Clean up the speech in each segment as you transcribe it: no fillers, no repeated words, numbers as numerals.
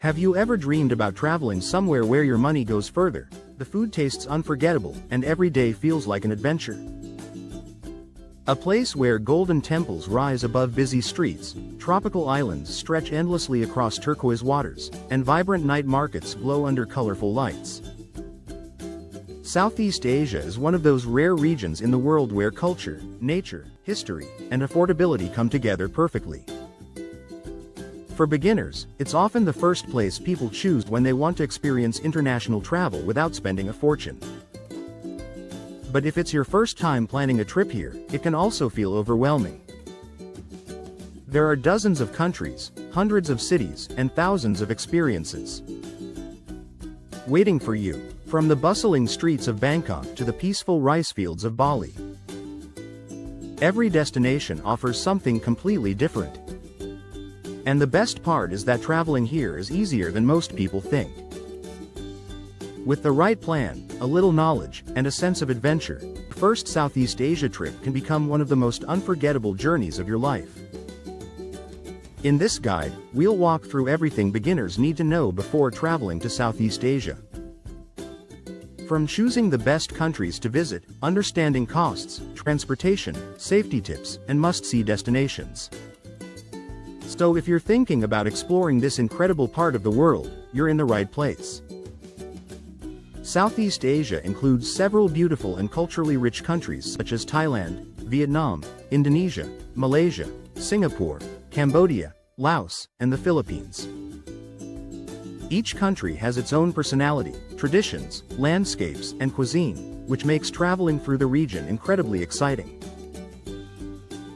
Have you ever dreamed about traveling somewhere where your money goes further, the food tastes unforgettable, and every day feels like an adventure? A place where golden temples rise above busy streets, tropical islands stretch endlessly across turquoise waters, and vibrant night markets glow under colorful lights. Southeast Asia is one of those rare regions in the world where culture, nature, history, and affordability come together perfectly. For beginners, it's often the first place people choose when they want to experience international travel without spending a fortune. But if it's your first time planning a trip here, it can also feel overwhelming. There are dozens of countries, hundreds of cities, and thousands of experiences waiting for you, from the bustling streets of Bangkok to the peaceful rice fields of Bali. Every destination offers something completely different. And the best part is that traveling here is easier than most people think. With the right plan, a little knowledge, and a sense of adventure, the first Southeast Asia trip can become one of the most unforgettable journeys of your life. In this guide, we'll walk through everything beginners need to know before traveling to Southeast Asia. From choosing the best countries to visit, understanding costs, transportation, safety tips, and must-see destinations. So if you're thinking about exploring this incredible part of the world, you're in the right place. Southeast Asia includes several beautiful and culturally rich countries such as Thailand, Vietnam, Indonesia, Malaysia, Singapore, Cambodia, Laos, and the Philippines. Each country has its own personality, traditions, landscapes, and cuisine, which makes traveling through the region incredibly exciting.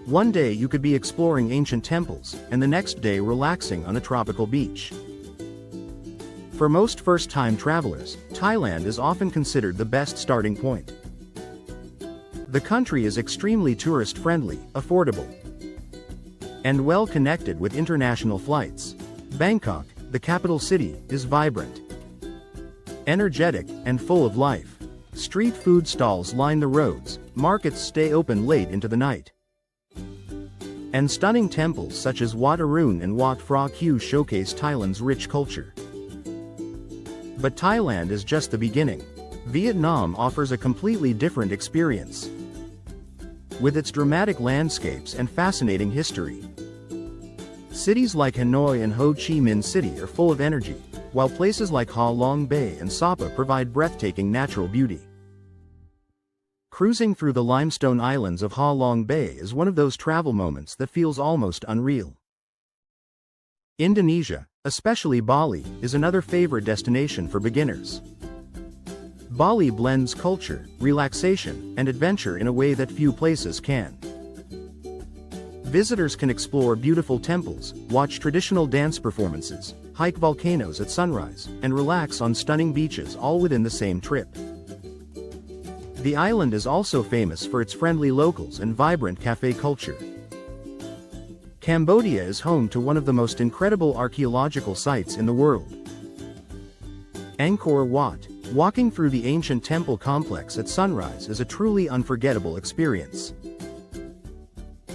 One day you could be exploring ancient temples, and the next day relaxing on a tropical beach. For most first-time travelers, Thailand is often considered the best starting point. The country is extremely tourist-friendly, affordable, and well-connected with international flights. Bangkok, the capital city, is vibrant, energetic, and full of life. Street food stalls line the roads, markets stay open late into the night, and stunning temples such as Wat Arun and Wat Phra Kaew showcase Thailand's rich culture. But Thailand is just the beginning. Vietnam offers a completely different experience, with its dramatic landscapes and fascinating history. Cities like Hanoi and Ho Chi Minh City are full of energy, while places like Ha Long Bay and Sapa provide breathtaking natural beauty. Cruising through the limestone islands of Ha Long Bay is one of those travel moments that feels almost unreal. Indonesia, especially Bali, is another favorite destination for beginners. Bali blends culture, relaxation, and adventure in a way that few places can. Visitors can explore beautiful temples, watch traditional dance performances, hike volcanoes at sunrise, and relax on stunning beaches, all within the same trip. The island is also famous for its friendly locals and vibrant cafe culture. Cambodia is home to one of the most incredible archaeological sites in the world. Angkor Wat. Walking through the ancient temple complex at sunrise is a truly unforgettable experience.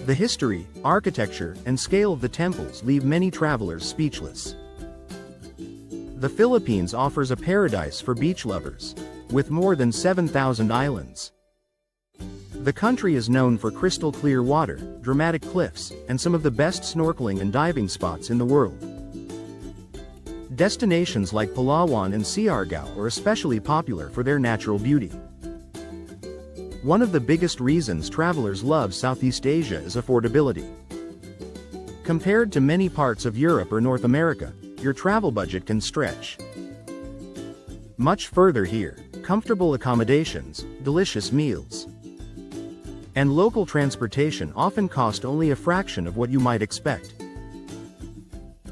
The history, architecture, and scale of the temples leave many travelers speechless. The Philippines offers a paradise for beach lovers, with more than 7,000 islands. The country is known for crystal clear water, dramatic cliffs, and some of the best snorkeling and diving spots in the world. Destinations like Palawan and Siargao are especially popular for their natural beauty. One of the biggest reasons travelers love Southeast Asia is affordability. Compared to many parts of Europe or North America, your travel budget can stretch much further here. Comfortable accommodations, delicious meals, and local transportation often cost only a fraction of what you might expect.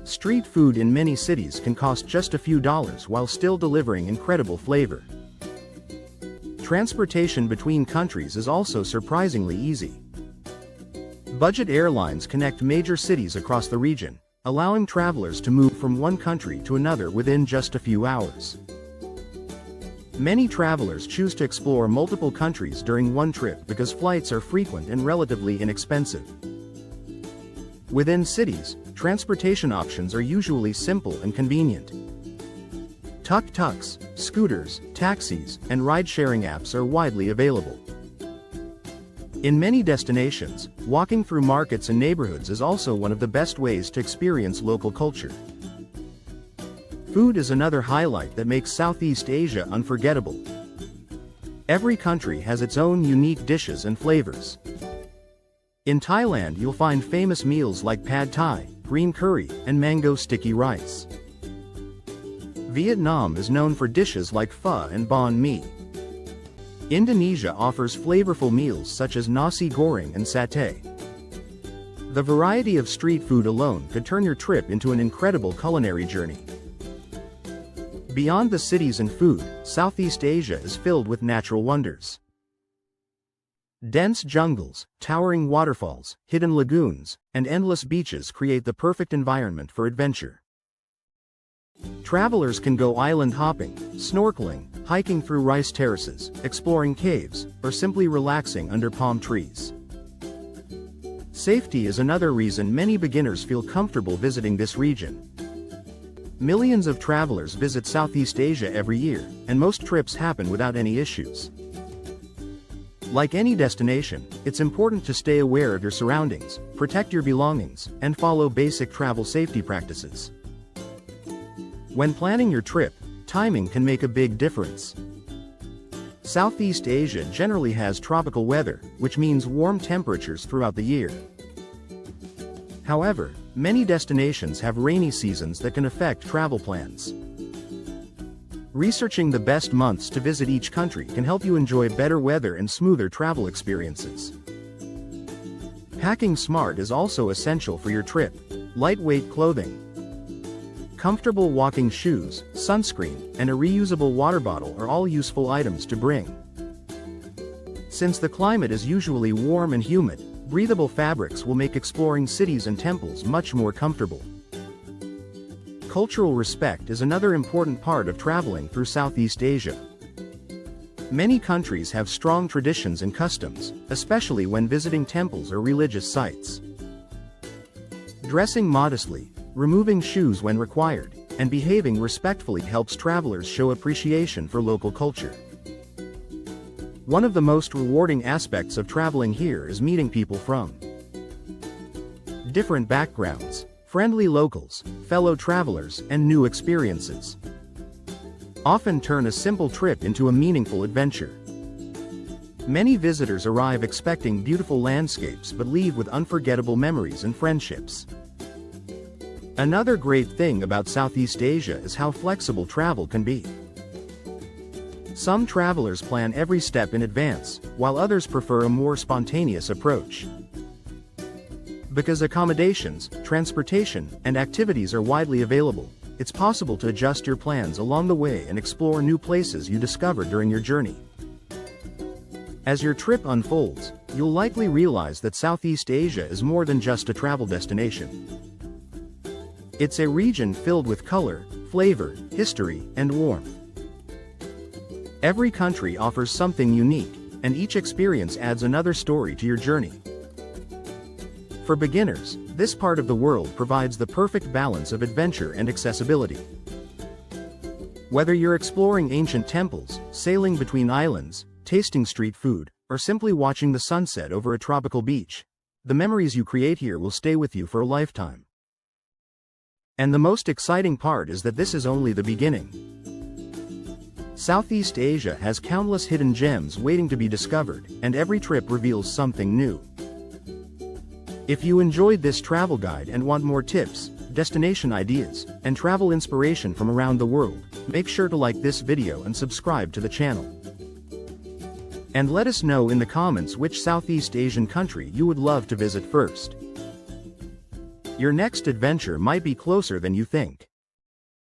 Street food in many cities can cost just a few dollars while still delivering incredible flavor. Transportation between countries is also surprisingly easy. Budget airlines connect major cities across the region, allowing travelers to move from one country to another within just a few hours. Many travelers choose to explore multiple countries during one trip because flights are frequent and relatively inexpensive. Within cities, transportation options are usually simple and convenient. Tuk-tuks, scooters, taxis, and ride-sharing apps are widely available. In many destinations, walking through markets and neighborhoods is also one of the best ways to experience local culture. Food is another highlight that makes Southeast Asia unforgettable. Every country has its own unique dishes and flavors. In Thailand, you'll find famous meals like pad thai, green curry, and mango sticky rice. Vietnam is known for dishes like pho and banh mi. Indonesia offers flavorful meals such as nasi goreng and satay. The variety of street food alone could turn your trip into an incredible culinary journey. Beyond the cities and food, Southeast Asia is filled with natural wonders. Dense jungles, towering waterfalls, hidden lagoons, and endless beaches create the perfect environment for adventure. Travelers can go island hopping, snorkeling, hiking through rice terraces, exploring caves, or simply relaxing under palm trees. Safety is another reason many beginners feel comfortable visiting this region. Millions of travelers visit Southeast Asia every year, and most trips happen without any issues. Like any destination, it's important to stay aware of your surroundings, protect your belongings, and follow basic travel safety practices. When planning your trip, timing can make a big difference. Southeast Asia generally has tropical weather, which means warm temperatures throughout the year. However, many destinations have rainy seasons that can affect travel plans. Researching the best months to visit each country can help you enjoy better weather and smoother travel experiences. Packing smart is also essential for your trip. Lightweight clothing, comfortable walking shoes, sunscreen, and a reusable water bottle are all useful items to bring. Since the climate is usually warm and humid, breathable fabrics will make exploring cities and temples much more comfortable. Cultural respect is another important part of traveling through Southeast Asia. Many countries have strong traditions and customs, especially when visiting temples or religious sites. Dressing modestly, removing shoes when required, and behaving respectfully helps travelers show appreciation for local culture. One of the most rewarding aspects of traveling here is meeting people from different backgrounds, friendly locals, fellow travelers, and new experiences. Often turn a simple trip into a meaningful adventure. Many visitors arrive expecting beautiful landscapes but leave with unforgettable memories and friendships. Another great thing about Southeast Asia is how flexible travel can be. Some travelers plan every step in advance, while others prefer a more spontaneous approach. Because accommodations, transportation, and activities are widely available, it's possible to adjust your plans along the way and explore new places you discover during your journey. As your trip unfolds, you'll likely realize that Southeast Asia is more than just a travel destination. It's a region filled with color, flavor, history, and warmth. Every country offers something unique, and each experience adds another story to your journey. For beginners, this part of the world provides the perfect balance of adventure and accessibility. Whether you're exploring ancient temples, sailing between islands, tasting street food, or simply watching the sunset over a tropical beach, the memories you create here will stay with you for a lifetime. And the most exciting part is that this is only the beginning. Southeast Asia has countless hidden gems waiting to be discovered, and every trip reveals something new. If you enjoyed this travel guide and want more tips, destination ideas, and travel inspiration from around the world, make sure to like this video and subscribe to the channel. And let us know in the comments which Southeast Asian country you would love to visit first. Your next adventure might be closer than you think.